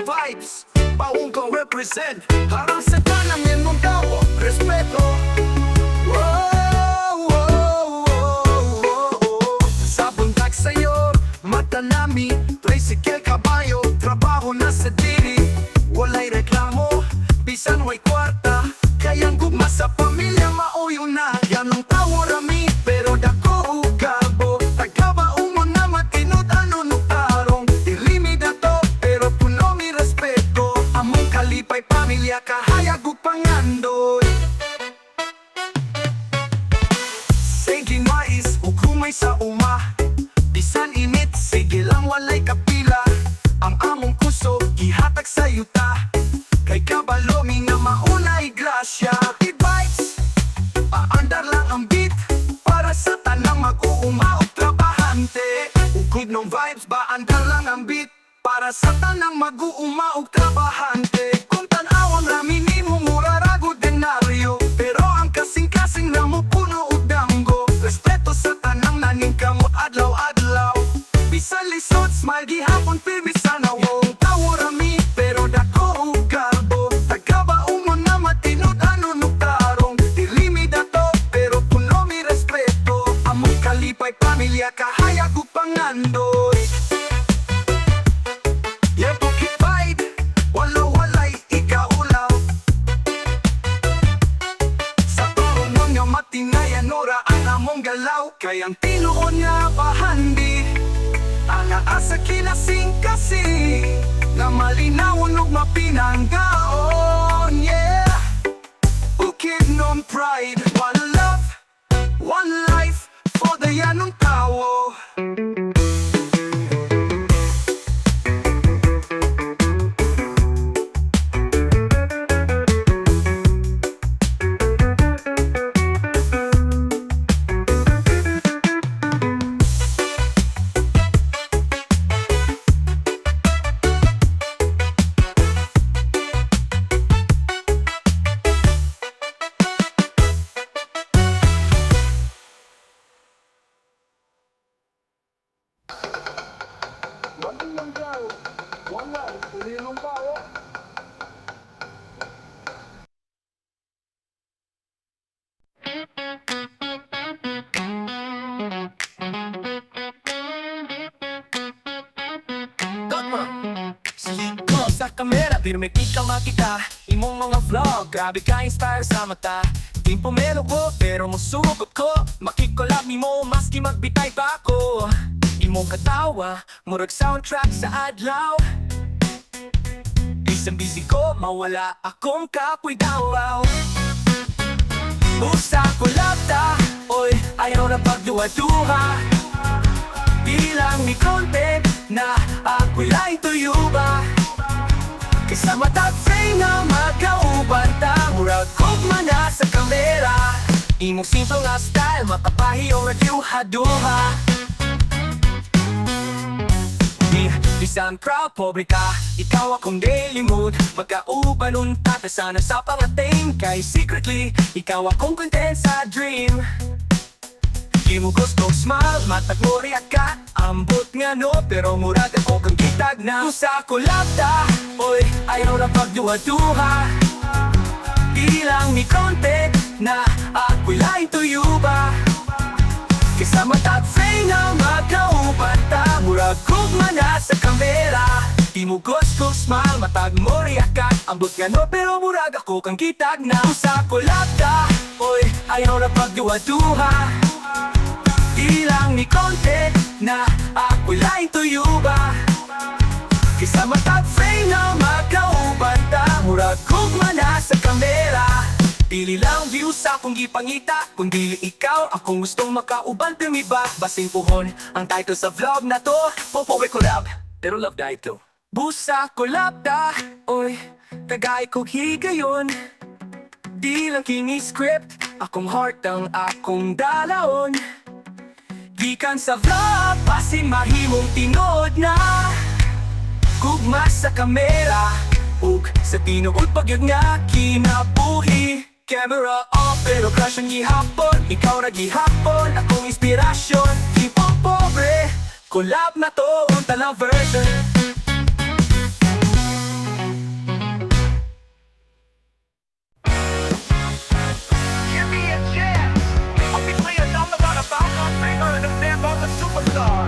vibes, paung kong represent. Harang sa tanang mong tao, respeto. Sa bundag sa'yo, mata nami, tricycle, kabayo, trabaho na sa diri. Walay reklamo, bisan way kwarta, kayang gugma sa pamilya, mauyo na. Yan ang tawo rami, pero dako ugabo. Tagaba umon na matinod ano nutarong. Dilimid na to, pero puno mi respeto. Among kalipay pamilya, kahayag ug pangandoy. Say ginwais, ug humay sa uma. Bisan init, sige lang walay kapila. Ang among puso, gihatag sa yuta. Kay kabalomi nga maunay grasya. Good vibes, paandar lang ang beat, para sa tanang mag-uuma o trabahante. Ugod ng vibes, paandar lang ang beat, para sa tanang mag-uuma o trabahante. Kung tanawang rami ni mo murarago denaryo, pero ang kasing-kasing na mo puno o danggo. Respeto sa tanang naning kamot adlaw-adlaw. Bisan lisod, smile gihapon, pirmi sana wong tawo rami, pero dako o garbo. Tagaba umon na matinod ano nutarong. Dilimid na to, pero puno mi respeto. Among kalipay pamilya, kahayag ug pangandoy. Yeah, bukit bite, wala-walay ikaulaw. Sa turunon nga matinayan ora ang among galaw. Kayang tinuon nga pahandi, ang asa kinasing kasi, na malinawon ug mapinanggaon. Yeah, bukid non pride, one love, one life, for the yanong tawo. Sa kamera, pero may ka makita imong mga vlog, grabe ka-inspire sa mata. Di pumelo ko, pero musugot ko. Makikolab ni mo, maski magbitay pa ako. Imong katawa, murag soundtrack sa adlaw. Isang busy ko, mawala akong kapoy dawaw. Busa ko labda, oy, ayaw na pagduwa-duha. Di lang ni content na ako'y lain tuyo ba? Kaysa matag-frame na magkaubanta, murag kog mana sa kamera. Imong simple nga style, makapahi o review-haduha. Bisan proud, pobre ka, ikaw akong daily mood. Magkauban unta, sana sa pangating. Kay secretly, ikaw akong content sa dream. Di mo gusto smile, matag mo riyak ka. Ambot nga no, pero murag ako kang kitag na. Usa ko labda, oy, ayaw na pagduwa-duha. Di lang ni content na ako'y lain tuyo ba? Kaysa matag-frame na magkaubanta, murag kugma na sa kamera. Di mo gusto smile, matag mo riyak ka. Ambot nga no, pero murag ako kang kitag na. Usa ko labda, oy, ayaw na pagduwa-duha. Di lang ni content na ako'y lain tuyo ba? Kaysa matag-frame na magkaubanta, murag kugma na sa kamera. Dili lang views sa akong gipangita, kung dili ikaw akong gustong makauban tumiba. Basing puhon ang title sa vlog na to, Popowe collab, pero love die to. Busa collab da, oy, tagay ko higayon. Di lang kini script, akong heart ang akong dalaon. Gikan sa vlog, basin mahimong tinod na. Gugma sa kamera, ug sa tinuod pagyud nga kinabuhi. Camera off, pero crush ang gihapon. Ikaw na gihapon, akong inspirasyon. Di po pobre, collab na to, unta lang version. superstar.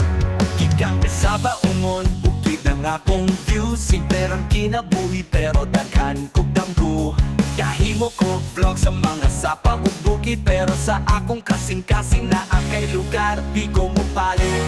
Gigang sa baungon, bukid ng akong view. Simple ang kinabuhi pero daghan kog damgo. Kahimo ko vlog sa mga sapa ug bukid, pero sa akong kasing-kasing na kay lugar di ko mo palit.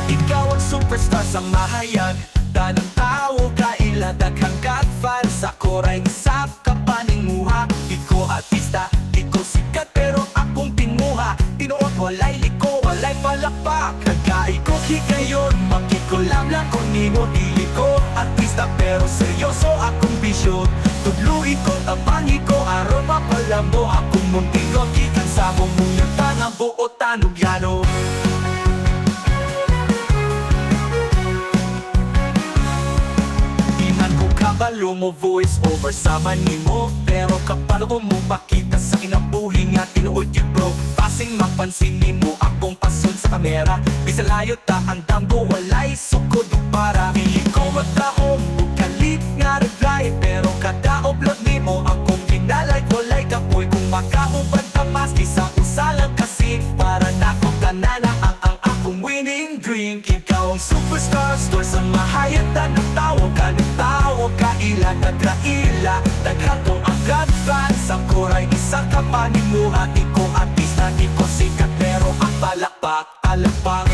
Ikaw ang superstar sa mahayag, tanang tao kaila daghang katfan. Sa koray sa kapaninguha, di ko artista, di ko sikat pero akong tinguha. Tinuod walay liko, walay palakpak, kagay ko higayon. Makikulam lang kung nimo dili ko artista pero seryoso akong bisyo. Tudluin ko, tabangi ko, aron mapalamo akong muntigo. Gikan sa mong yung tanang buo tanugyano. Kabalo mo voice over sa manimo, pero kapalo mo makita sa kinabuhi nga tinuod yung bro. Pasing mapansin nimo akong pasun sa kamera, bisalayo ta ang damgo walay sukod para. Pili ko magtaom ug kalit nga reply, pero kada upload nimo akong kinalay walay kapoy. Kung makaubad ka maski sa usalang kasi para nako ganana ang akong winning dream. Ikaw ang superstar, store sa mahayatan ng tao ka ng tao kaila, nagraila, naghatong ang gadvan. Sa koray isa ka panimuha, di ko artista, di ko sikat pero ang palakpak, alakpak.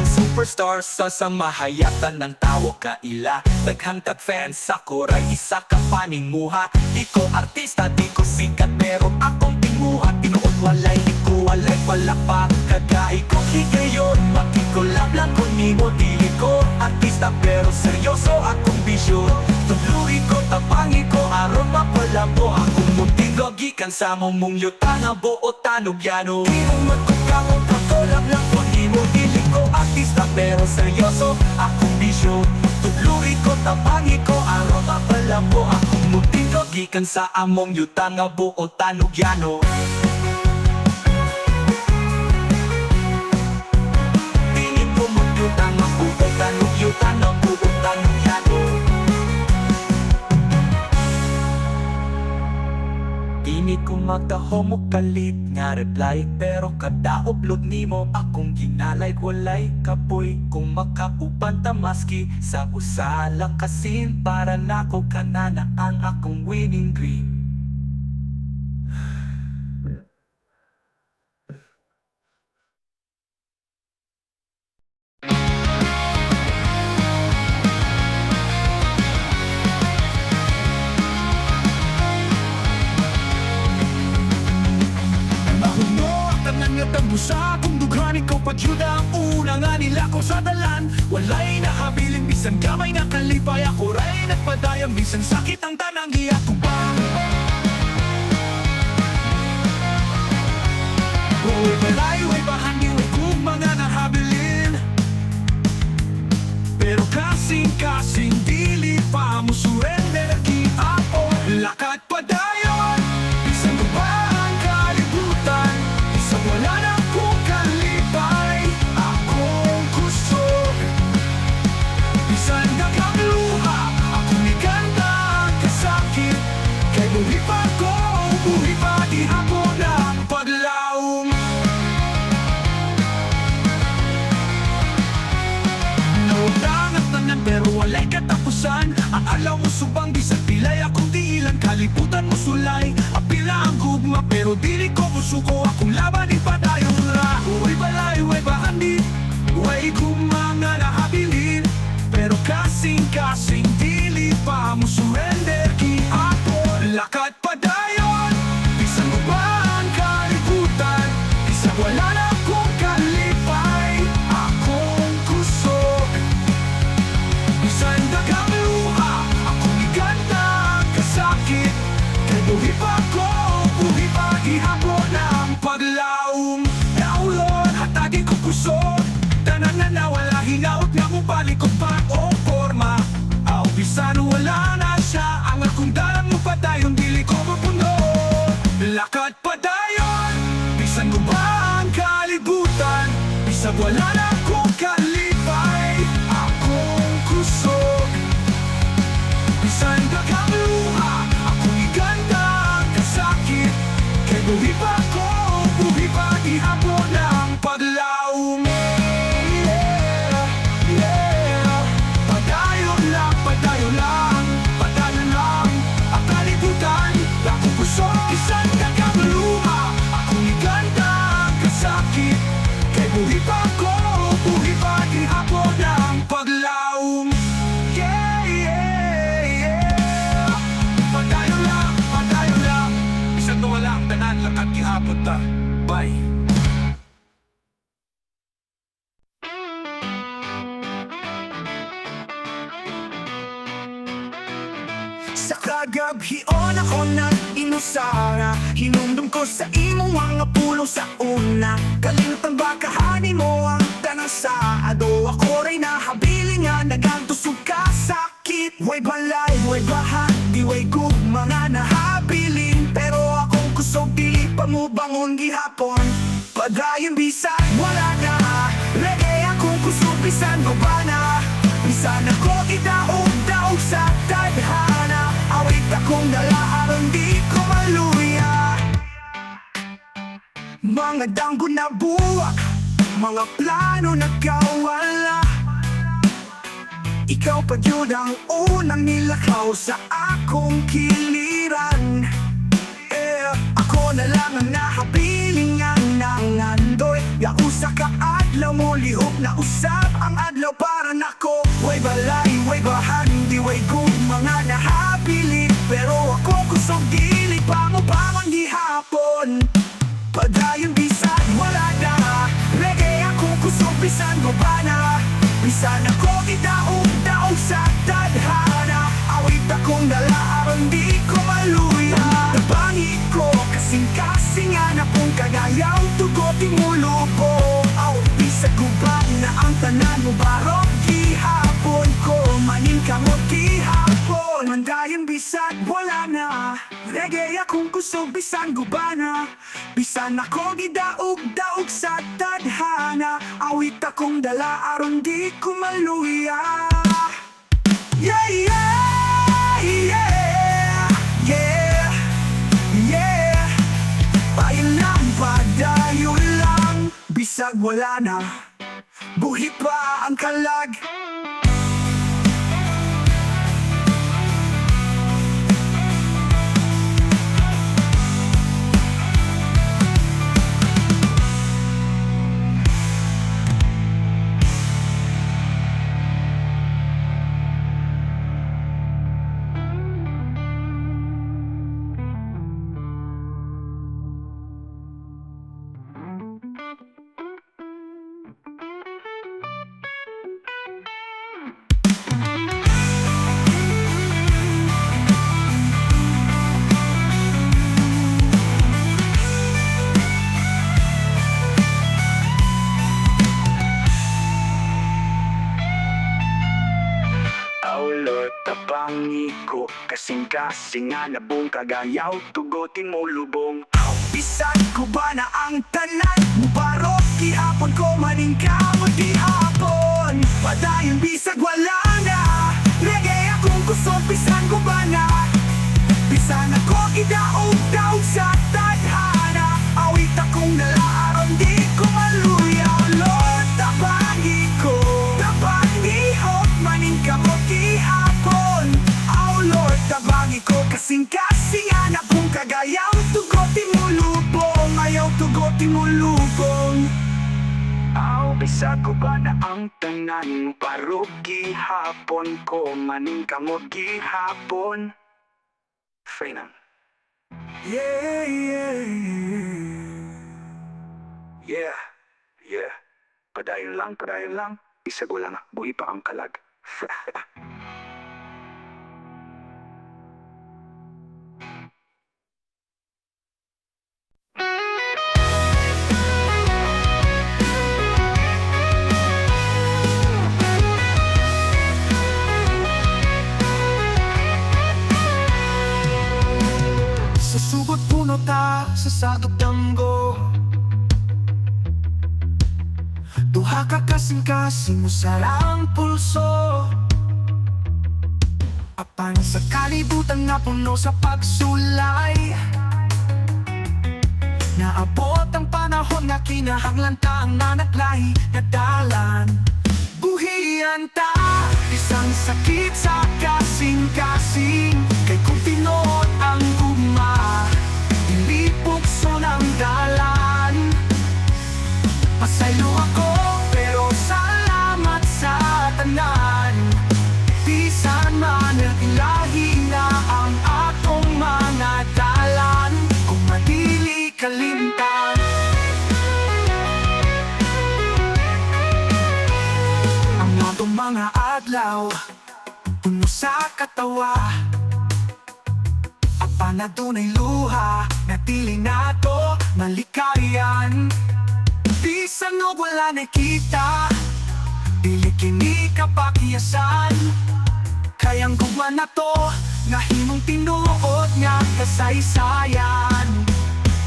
Superstar sa samahayatan ng tao kaila, daghang fans sa koray isa ka paninguha. Di ko artista, di ko sikat pero akong tinguha. Tinuod walay, di ko walay palakpak, kagay ko higayon. Makikulab lang kung nimo dili ko artista pero seryoso akong bisyo. Tuluin ko, tapangi ko, aron mapalabo akong muntigo. Gikan sa mong yuta nga buo tanugyano. Di mo magkukamong kakulab lang kung nimo dili ko artista pero seryoso akong bisyo. Tudluin ko, tapangi ko, aron mapalabo akong muntigo. Gikan sa among yuta nga buo tanugyano. Tingin ko mong yuta nga buo tanugyuta na buo tanugyano. Dini ko magtaho mo kalit nga reply, pero kada upload nimo akong ginalay walay kapoy. Kung makauban ta maski sa usala kasin, para nako kanana ang akong winning dream. Sa akong dughan, ikaw padyuda ang una nga nila ko sa dalan. Walay nakabiling, bisan gamay na kalipay. Ako ray nagpadayang, bisan sakit ang tanang giyakong bang. Uy malayo ay bahagi, uy kung mga nahabilin. Pero kasing-kasing dili pa mo surrender. Kiapo, lakad pa dayon, bisan ko ba ang kalibutan. Bisan wala na kung kalipay akong gusto. Bisan nagkamluha akong ikanta ang kasakit. Kay buhi pa ko, buhi pa di hapon ang paglaong. Nautang at tanan pero walay katapusan. Ang alaw mo subang bisan pilay akong tiilan. Kalibutan mo sulay, apila ang gugma pero dili ko musuko. Akong laban ipadayong ra. Uy balay, uy bahandi, uy kung mga nahabilin. Pero kasing-kasing dili pa mo surrender. Kiapo, lakad pa dayon, bisan mo ba ang kalibutan. Bisan wala na kung kalipay akong gusto. Bisan dagang luha akong iganda ang kasakit. Kay buhi pa ko, buhi pa gihapon ang paglaom. Naulon, hatagi ko kusog, tanan na nawala hinaot nga mo balik ko pa o forma. Aw bisan wala na siya, ang akong dalang mo pa dayon dili ko mapuno. Lakad pa dayon, bisan mo ba ang kalibutan. Bisan wala na kung kalipay Sa kagabhion ako nag-inusara, hinumdum ko sa imong mga pulo sa una. Kalimutan ba kahanin mo ang tanang saado? Ako rin nahabilin nga nagantusog ka sakit. Way balay, way bahan, di way gugma nga nahabilin. Pero akong kusog dili pa mo bangon gihapon. Padayon bisan wala na, reggae akong kusog bisan mo ba na? Bisan ako idaog-daog sa tadhana, awit akong dala aron di ko maluya. Mga danggo na buwak, mga plano nagkawala. Ikaw pa yun ang unang nilakaw sa akong kiliran. Ako na lang ang nahabiling ang nangandoy. Yausa ka adlaw mo, lihok na usap ang adlaw para nako. Way balay, way bahan, di way good mga nahabilin. Pero ako kusog dili pa mo bangon gihapon. Padayon bisan wala na, reggae akong kusog bisan mo ba na? Bisan ako idaog-daog sa tadhana, awit akong dala aron di ko maluya. Nabangi ko kasing-kasing nga na kung kagayaw tugoting mo lupo. Aw, bisag guban na ang tanan mo barok gihapon ko, manin ka mo gihapon. Mandayon bisan wala na, reggae akong kusog bisan gubana. Bisan ako gidaog-daog sa tadhana, awit akong dala aron di ko maluya. Yeah, yeah, yeah, yeah, yeah. Padayon lang, bisag wala na, buhi pa ang kalag. Tabangi ko kasing-kasing nga nabong kagayaw tugotin mo lubong. Bisan ko ba na ang tanan mubarok gihapon ko maning ka mo gihapon. Padayon bisag wala na, reggae akong kusog bisan ko ba na? Bisan ako idaog-daog sa tadhana, awit akong dala aron di ko maluya. Lord, tabangi ko, tabangihok maning ka mo gihapon. Oh Lord, tabangi ko kasing-kasing nga na kung kagayaw tugotin mo lubong, ayaw tugotin mo lubong. Aw, bisag ko ba na ang tanan parok gihapon ko maning ka mo gihapon. Frenan. Yeah, yeah, yeah, yeah. Padayon lang, bisag wala na, buhi pa ang kalag. Sa sugot puno ta, sa sagot tanggo, duha ka kasing-kasing mo sarang pulso. Apan sa kalibutan nga puno sa pagsulay, naabot ang panahon nga kinahanglan ta ang nanaglahi na dalan. Buhian ta, isang sakit sa kasing-kasing, kay kung tinuod ang guma, dilipukso ng dalan. Pasaylo ako, pero salamat sa tanan. Bisan man ilahi na ang atong mga dalan, kung madili kalimtan. Ang atong mga adlaw, puno sa katawa, Panadunay luha na dili nato malikayan. Bisan o wala nakita, dili kini kapakiyasan. Kayang gugma na to, nga himong tinuod nga kasaysayan.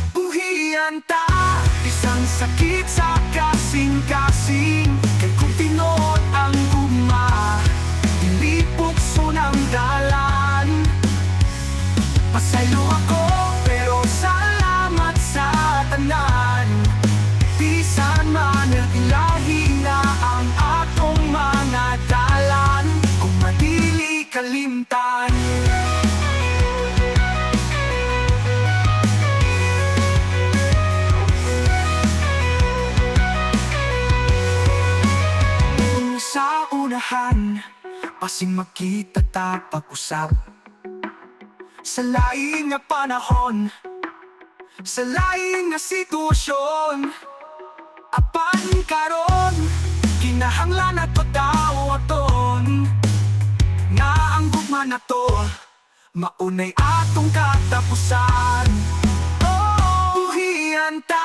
Buhian ta, isang sakit sa kasing-kasing. Kay kung tinuod ang gugma, dili pukso ng dalan. Pasaylo ako, pero salamat sa tanan. Bisan man ilahi na ang atong mga dalan, kung madili kalimtan. Sa unahan, pasing makita ta pag-usap. Sa laing nga panahon, sa laing nga sitwasyon, apan karon, kinahanglan at pagdaw aton. Nga ang gugma na to, maunay atong katapusan. Buhian ta,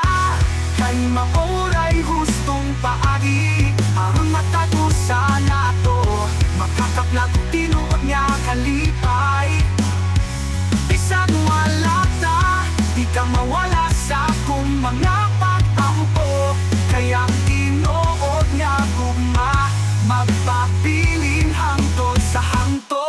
kay mauray hustong paagi. Ang matatusan na to, makakaplag tinuod nga kalipay. Bisag wala ta, di ka mawala sa akong mga pagtampo. Kaya tinuod nga gugma, magpapiling hangtod sa hangtod.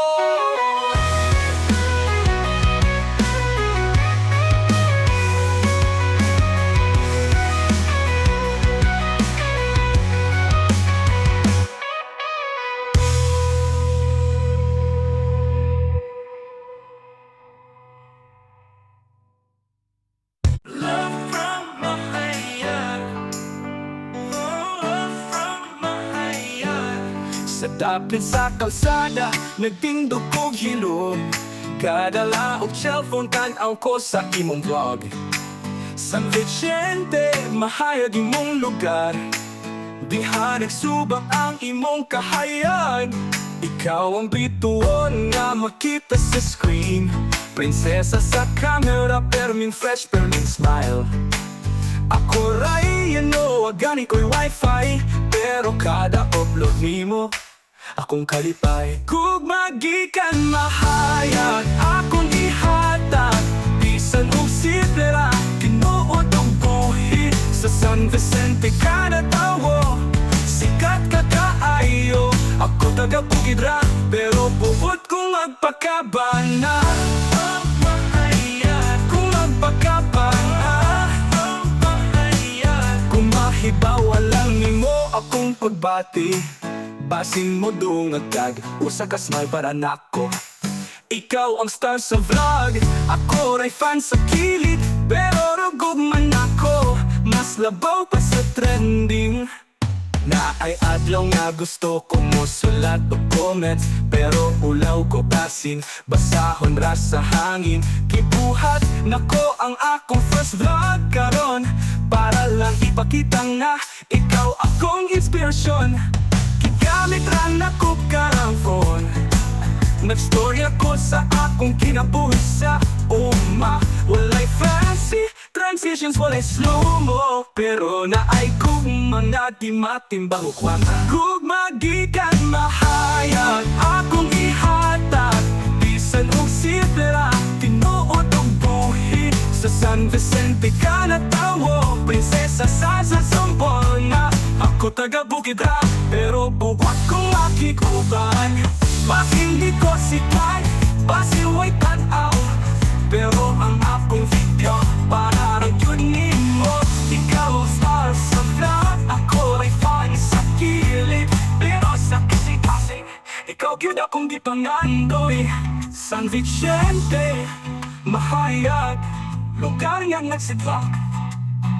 Sa dapit sa kalsada, nagtindog kong hilom. Kada laog cellphone tanaw ko sa imong vlog. San Vicente, mahayag imong lugar. Diha nagsubak ang imong kahayag. Ikaw ang bituon nga makita sa screen. Prinsesa sa camera, perming fresh, perming smile. Ako ray, agani ko'y wifi. Pero kada upload nimo, akong kalipay. Kung magikan mahayag, akong ihatag. Bisan og sidra, tinuod ang buhi. Sa San Vicente ka natawo, sikat ka kaayo. Ako taga Bukidra, pero buod kong magpakabana. Ang mahayag, kung magpakabana. Ang mahayag, kung mahibawa lang nimo akong pagbati. Basin mo dungagdag, usa ka smile para nako. Ikaw ang star sa vlog, ako ray fan sa kilid. Pero rugog man ako, mas labaw pa sa trending. Na ay adlaw nga gusto ko mo sulat o comments, pero ulaw ko basin, basahon ra sa hangin. Kibuhat nako ang akong first vlog karon, para lang ipakita nga ikaw akong inspirasyon. Gamit lang na ko karang phone, nag-story ako sa akong kinabuhi sa uma. Walay fancy transitions, walay slow-mo, pero naay gugma na di matimbang ukwanta. Gugma gikan mahayag, akong ihatag. Bisan og sidra, tinuod og buhi. Sa San Vicente ka natawo, prinsesa sa Zamboanga. Ako taga Bukidra, pero buwat kong makikuban. Basin di ko sikat, basin way tanaw, pero ang akong video, para yun mo. Ikaw star sa vlog, ako ay fan sa kilid. Pero sa kasi-kasing, ikaw yun akong di pangandoy. San Vicente, mahayag, lugar nga nagsidlak.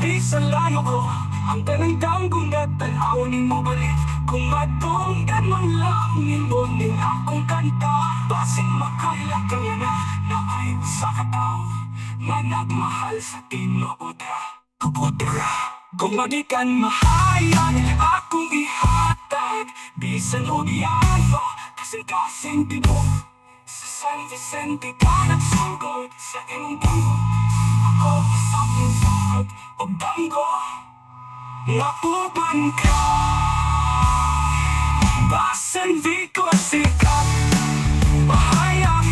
Di sa layo ko, ang tanang tanggong na tanawin mo balik. Kung matunggan mo lang, ninunin akong kanta. Basin makaya ka na ay sa kataw, na nagmahal sa tinuod. Kubutira, kung magikan mahayag, akong ihatag. Bisan o diyayo, kasing-kasing tinuod. Sa San Vicente ka nagsugod sa iyong banggo. Ako isang sugod o banggo. Napuban ka Basan di ko sikat Bahayag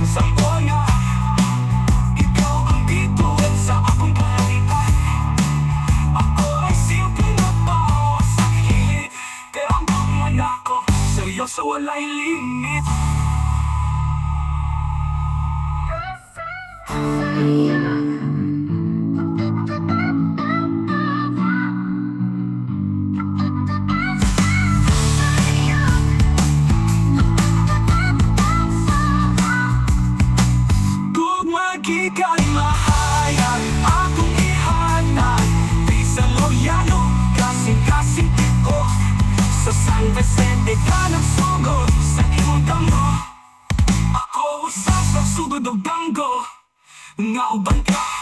sa boya. Ikaw ang bituin sa akong balikan. Ako ay simpleng mabaho sa kilid, pero ang pagman ako sa'yo sa walay limit. Kay mahayag akong ihanag, di sa loyalo kasing-kasing ko. Sa San Vicente ka nagsugod sa iyong damo. Ako usas nagsugod o banggo, nga uban ka.